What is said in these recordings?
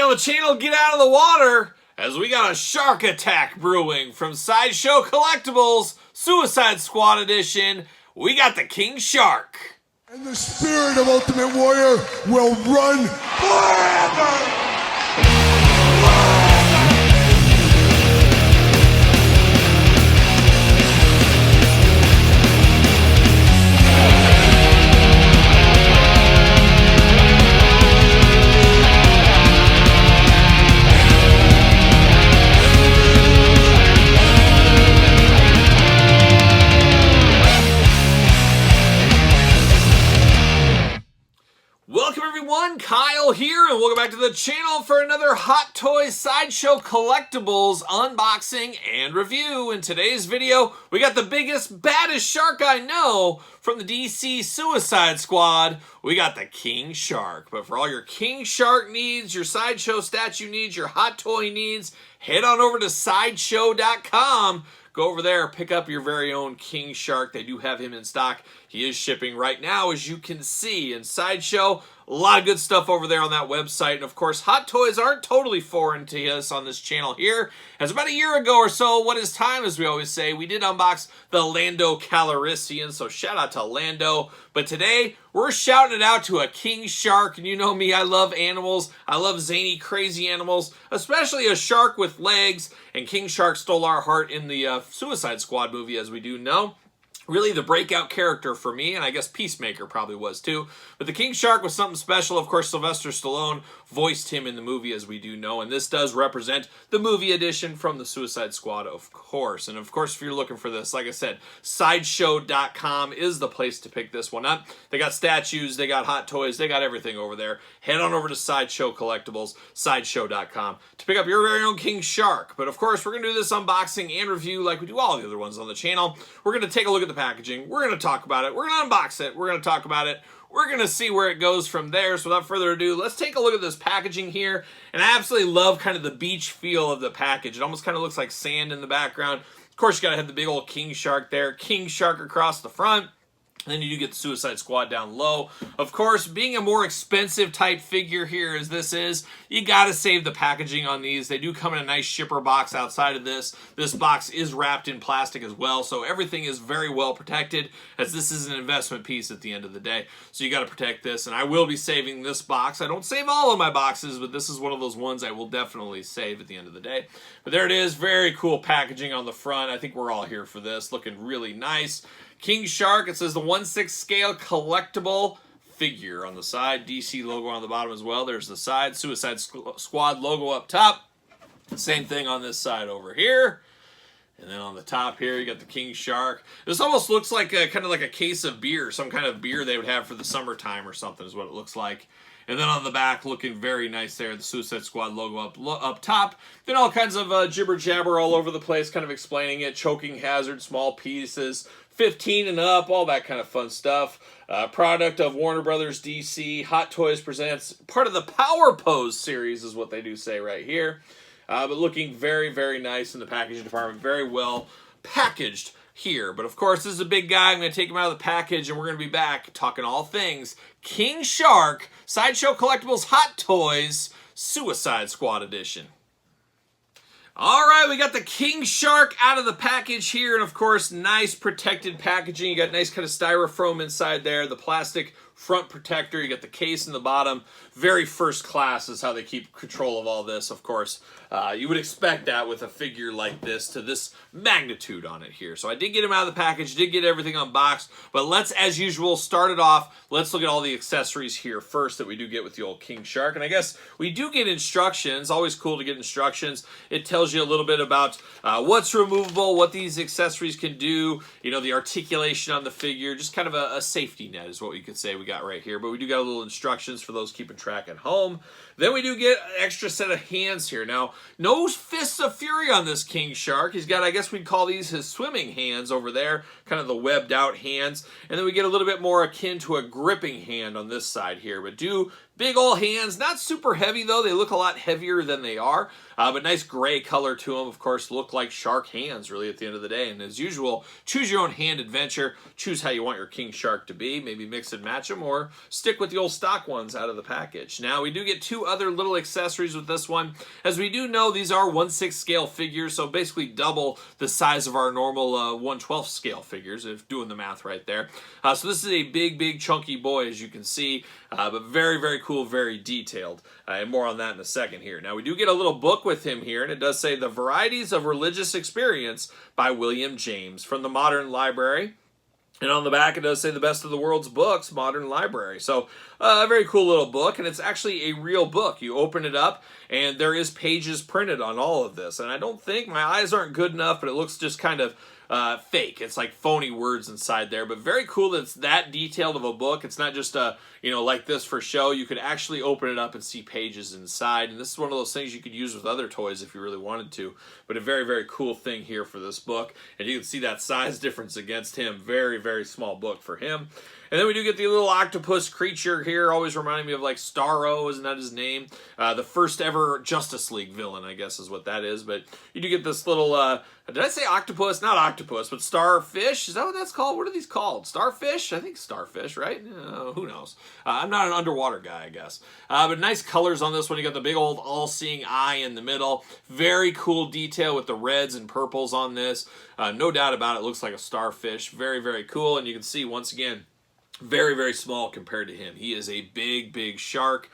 Tell the channel get out of the water, as we got a shark attack brewing from Sideshow Collectibles, Suicide Squad Edition. We got the King Shark. And the spirit of Ultimate Warrior will run forever! Welcome everyone, Kyle here, and welcome back to the channel for another Hot Toys Sideshow Collectibles unboxing and review. In today's video, we got the biggest, baddest shark I know from the DC Suicide Squad. We got the King Shark. But for all your King Shark needs, your Sideshow statue needs, your Hot Toy needs, head on over to Sideshow.com. Go over there, pick up your very own King Shark. They do have him in stock. He is shipping right now, as you can see. And Sideshow, a lot of good stuff over there on that website. And of course, Hot Toys aren't totally foreign to us on this channel here. As about a year ago or so, what is time, as we always say, we did unbox the Lando Calrissian. So shout out to Lando. But today, we're shouting it out to a King Shark. And you know me, I love animals. I love zany, crazy animals, especially a shark with legs. And King Shark stole our heart in the Suicide Squad movie, as we do know. Really the breakout character for me, and I guess Peacemaker probably was too. But the King Shark was something special. Of course, Sylvester Stallone voiced him in the movie, as we do know. And this does represent the movie edition from the Suicide Squad, of course. And of course, if you're looking for this, like I said, Sideshow.com is the place to pick this one up. They got statues, they got Hot Toys, they got everything over there. Head on over to Sideshow Collectibles, Sideshow.com, to pick up your very own King Shark. But of course, we're going to do this unboxing and review like we do all the other ones on the channel. We're going to take a look at the packaging. We're going to talk about it. We're going to unbox it. We're going to talk about it. We're going to see where it goes from there. So without further ado, let's take a look at this packaging here. And I absolutely love kind of the beach feel of the package. It almost kind of looks like sand in the background. Of course, you got to have the big old King Shark there. King Shark across the front. And then you do get the Suicide Squad down low. Of course, being a more expensive type figure here as this is, you gotta save the packaging on these. They do come in a nice shipper box outside of this. This box is wrapped in plastic as well, so everything is very well protected, as this is an investment piece at the end of the day. So you gotta protect this, and I will be saving this box. I don't save all of my boxes, but this is one of those ones I will definitely save at the end of the day. But there it is, very cool packaging on the front. I think we're all here for this, looking really nice. King Shark, it says the 1/6 scale collectible figure on the side. DC logo on the bottom as well. There's the side. Suicide Squad logo up top. Same thing on this side over here. And then on the top here, you got the King Shark. This almost looks like kind of like a case of beer. Some kind of beer they would have for the summertime or something is what it looks like. And then on the back, looking very nice there, the Suicide Squad logo up top. Then all kinds of jibber-jabber all over the place, kind of explaining it. Choking hazard, small pieces, 15 and up, all that kind of fun stuff. Product of Warner Brothers DC. Hot Toys presents part of the Power Pose series is what they do say right here. But looking very, very nice in the packaging department. Very well packaged here. But of course, this is a big guy. I'm going to take him out of the package, and we're going to be back talking all things King Shark, Sideshow Collectibles Hot Toys, Suicide Squad Edition. All right, we got the King Shark out of the package here, and of course, nice protected packaging. You got nice kind of styrofoam inside there, the plastic front protector. You got the case in the bottom. Very first class is how they keep control of all this, of course. You would expect that with a figure like this to this magnitude on it here. So I did get him out of the package, did get everything unboxed, but let's, as usual, start it off. Let's look at all the accessories here first that we do get with the old King Shark. And I guess we do get instructions. Always cool to get instructions. It tells you a little bit about what's removable, what these accessories can do, you know, the articulation on the figure, just kind of a safety net is what we could say we got right here. But we do got a little instructions for those keeping track at home. Then we do get an extra set of hands here. Now, no fists of fury on this King Shark. He's got, I guess we'd call these his swimming hands over there, kind of the webbed out hands. And then we get a little bit more akin to a gripping hand on this side here. But do big old hands, not super heavy though. They look a lot heavier than they are. But nice gray color to them, of course, look like shark hands really at the end of the day. And as usual, choose your own hand adventure. Choose how you want your King Shark to be. Maybe mix and match them or stick with the old stock ones out of the package. Now we do get two other little accessories with this one. As we do know, these are 1/6 scale figures, so basically double the size of our normal 1/12 scale figures, if doing the math right there. So this is a big chunky boy, as you can see, but very cool, very detailed. And more on that in a second here. Now we do get a little book with him here, and it does say The Varieties of Religious Experience by William James from the Modern Library. And on the back, it does say The Best of the World's Books, Modern Library. So a very cool little book, and it's actually a real book. You open it up, and there is pages printed on all of this. And I don't think, my eyes aren't good enough, but it looks just kind of fake. It's like phony words inside there, but very cool that it's that detailed of a book. It's not just like this for show. You could actually open it up and see pages inside, and this is one of those things you could use with other toys if you really wanted to. But a very cool thing here for this book, and you can see that size difference against him. Very small book for him. And then we do get the little octopus creature here, always reminding me of like Starro, isn't that his name? The first ever Justice League villain, I guess is what that is. But you do get this little, did I say octopus? Not octopus, but starfish. Is that what that's called? What are these called? Starfish? I think starfish, right? Who knows? I'm not an underwater guy, I guess. But nice colors on this one. You got the big old all-seeing eye in the middle. Very cool detail with the reds and purples on this. No doubt about it, looks like a starfish. Very cool. And you can see, once again, very small compared to him. He is a big shark.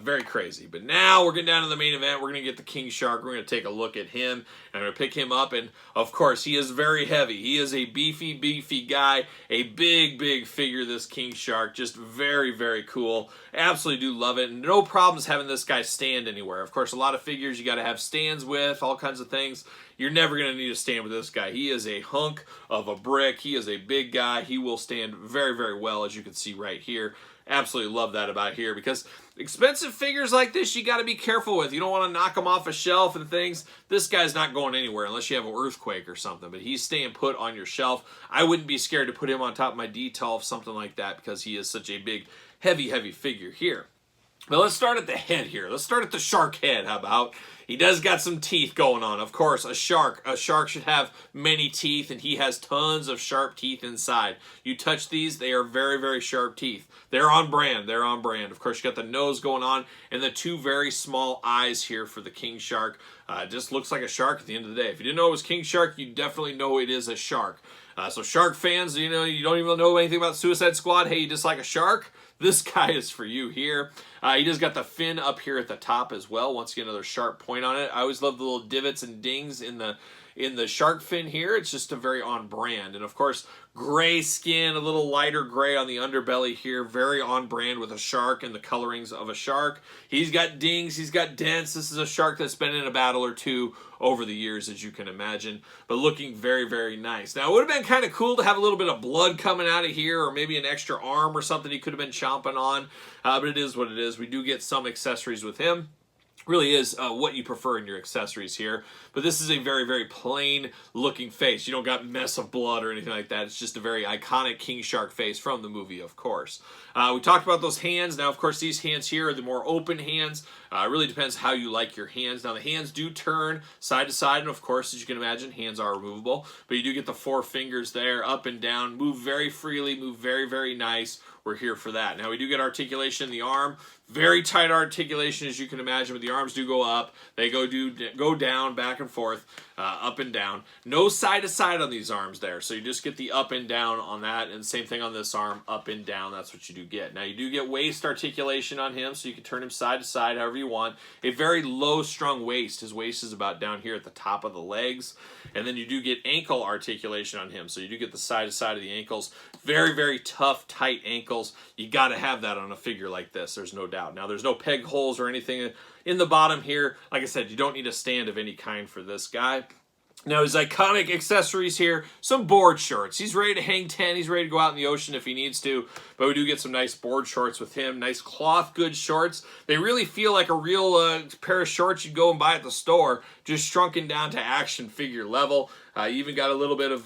Very crazy. But now we're getting down to the main event. We're going to get the king shark. We're going to take a look at him. And I'm going to pick him up. And, of course, he is very heavy. He is a beefy guy. A big figure, this king shark. Just very cool. Absolutely do love it. And no problems having this guy stand anywhere. Of course, a lot of figures you got to have stands with, all kinds of things. You're never going to need to stand with this guy. He is a hunk of a brick. He is a big guy. He will stand very well, as you can see right here. Absolutely love that about here, because expensive figures like this you got to be careful with. You don't want to knock them off a shelf and things. This guy's not going anywhere unless you have an earthquake or something, but he's staying put on your shelf. I wouldn't be scared to put him on top of my D12, something like that, because he is such a big, heavy figure here. But let's start at the head here. Let's start at the shark head, how about? He does got some teeth going on. Of course, a shark should have many teeth, and he has tons of sharp teeth inside. You touch these, they are very sharp teeth. They're on brand. Of course, you got the nose going on, and the two very small eyes here for the king shark. Just looks like a shark at the end of the day. If you didn't know it was king shark, you definitely know it is a shark. So shark fans, you don't even know anything about Suicide Squad. Hey, you dislike a shark? This guy is for you here. He just got the fin up here at the top as well. Once again, another sharp point on it. I always love the little divots and dings in the shark fin here. It's just a very on brand. And of course, gray skin, a little lighter gray on the underbelly here. Very on brand with a shark and the colorings of a shark. He's got dings, he's got dents. This is a shark that's been in a battle or two over the years, as you can imagine, but looking very nice. Now, it would have been kind of cool to have a little bit of blood coming out of here, or maybe an extra arm or something he could have been chomping on, but it is what it is. We do get some accessories with him. Really is what you prefer in your accessories here, but this is a very plain looking face. You don't got mess of blood or anything like that. It's just a very iconic king shark face from the movie, of course. We talked about those hands. Now, of course, these hands here are the more open hands. It really depends how you like your hands. Now, the hands do turn side to side, and of course, as you can imagine, hands are removable, but you do get the 4 fingers there, up and down, move very freely, move very nice. We're here for that. Now, we do get articulation in the arm. Very tight articulation, as you can imagine, but the arms do go up. They go down, back and forth, up and down. No side to side on these arms there, so you just get the up and down on that, and same thing on this arm, up and down. That's what you do get. Now, you do get waist articulation on him, so you can turn him side to side however you want. A very low-strung waist. His waist is about down here at the top of the legs. And then you do get ankle articulation on him, so you do get the side to side of the ankles. Very tough, tight ankles. You got to have that on a figure like this. There's no doubt. Now, there's no peg holes or anything in the bottom here. Like I said, you don't need a stand of any kind for this guy. Now, his iconic accessories here, some board shorts. He's ready to hang 10. He's ready to go out in the ocean if he needs to. But we do get some nice board shorts with him. Nice cloth good shorts. They really feel like a real pair of shorts you'd go and buy at the store, just shrunken down to action figure level. You even got a little bit of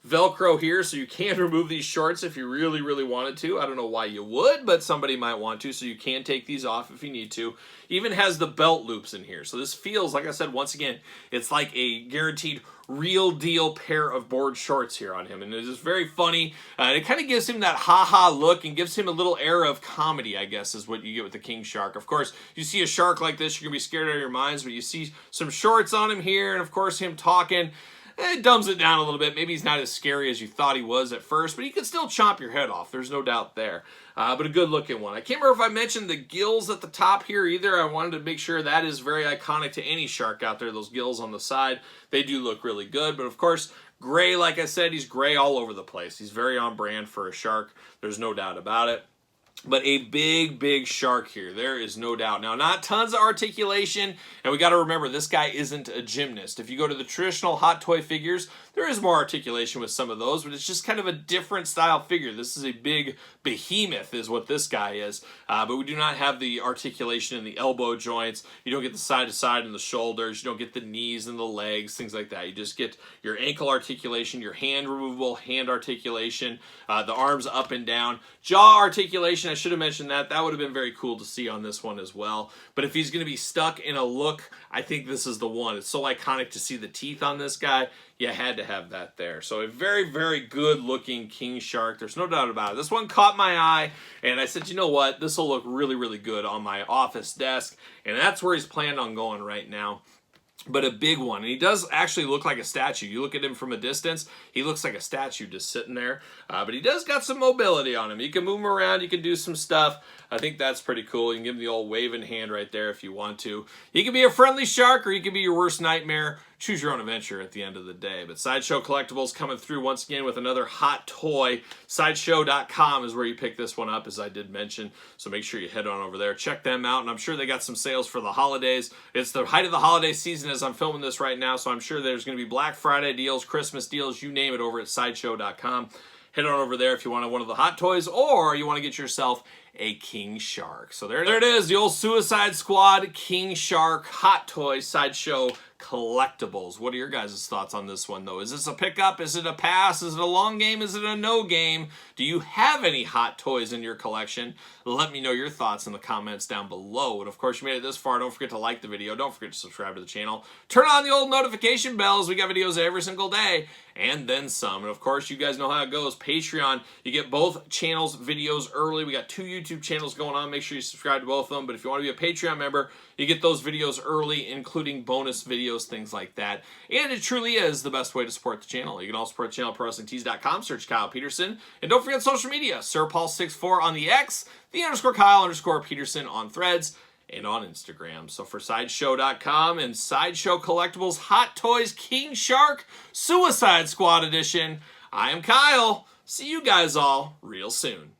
Velcro here, so you can remove these shorts if you really, really wanted to. I don't know why you would, but somebody might want to, so you can take these off if you need to. Even has the belt loops in here, so this feels, like I said, once again, it's like a guaranteed real deal pair of board shorts here on him, and it's just very funny. It kind of gives him that ha-ha look and gives him a little air of comedy, I guess, is what you get with the king shark. Of course, you see a shark like this, you're gonna be scared out of your minds, but you see some shorts on him here, and of course him talking, it dumbs it down a little bit. Maybe he's not as scary as you thought he was at first, but he could still chomp your head off. There's no doubt there. But a good looking one. I can't remember if I mentioned the gills at the top here either. I wanted to make sure that is very iconic to any shark out there. Those gills on the side, they do look really good. But of course, gray, like I said, he's gray all over the place. He's very on brand for a shark. There's no doubt about it. But a big, big shark here. There is no doubt. Now, not tons of articulation, and we got to remember, this guy isn't a gymnast. If you go to the traditional hot toy figures, there is more articulation with some of those, but it's just kind of a different style figure. This is a big behemoth is what this guy is. But we do not have the articulation in the elbow joints. You don't get the side-to-side and the shoulders. You don't get the knees and the legs, things like that. You just get your ankle articulation, your hand removable hand articulation, the arms up and down. Jaw articulation, I should have mentioned that. That would have been very cool to see on this one as well. But if he's going to be stuck in a look, I think this is the one. It's so iconic to see the teeth on this guy. You had to have that there. So a very, very good looking king shark. There's no doubt about it. This one caught my eye, and I said, you know what? This will look really, really good on my office desk. And that's where he's planned on going right now. But a big one. And he does actually look like a statue. You look at him from a distance, he looks like a statue just sitting there. But he does got some mobility on him. You can move him around. You can do some stuff. I think that's pretty cool. You can give him the old waving hand right there if you want to. He can be a friendly shark, or he can be your worst nightmare. Choose your own adventure at the end of the day. But Sideshow Collectibles coming through once again with another hot toy. Sideshow.com is where you pick this one up, as I did mention. So make sure you head on over there. Check them out. And I'm sure they got some sales for the holidays. It's the height of the holiday season as I'm filming this right now. So I'm sure there's going to be Black Friday deals, Christmas deals, you name it, over at Sideshow.com. Head on over there if you want one of the hot toys, or you want to get yourself a king shark. So there it is, the old Suicide Squad king shark hot toy Sideshow Collectibles. What are your guys' thoughts on this one, though? Is this a pickup? Is it a pass? Is it a long game? Is it a no game? Do you have any hot toys in your collection? Let me know your thoughts in the comments down below. And of course, you made it this far. Don't forget to like the video. Don't forget to subscribe to the channel. Turn on the old notification bells. We got videos every single day, and then some. And of course, you guys know how it goes. Patreon, you get both channels' videos early. We got 2 YouTube channels going on. Make sure you subscribe to both of them. But if you want to be a Patreon member, you get those videos early, including bonus videos, things like that. And it truly is the best way to support the channel. You can also support the channel at ProWrestlingTees.com. Search Kyle Peterson. And don't forget social media. SirPaul64 on the X, _Kyle_Peterson on Threads, and on Instagram. So for Sideshow.com and Sideshow Collectibles Hot Toys King Shark Suicide Squad Edition, I am Kyle. See you guys all real soon.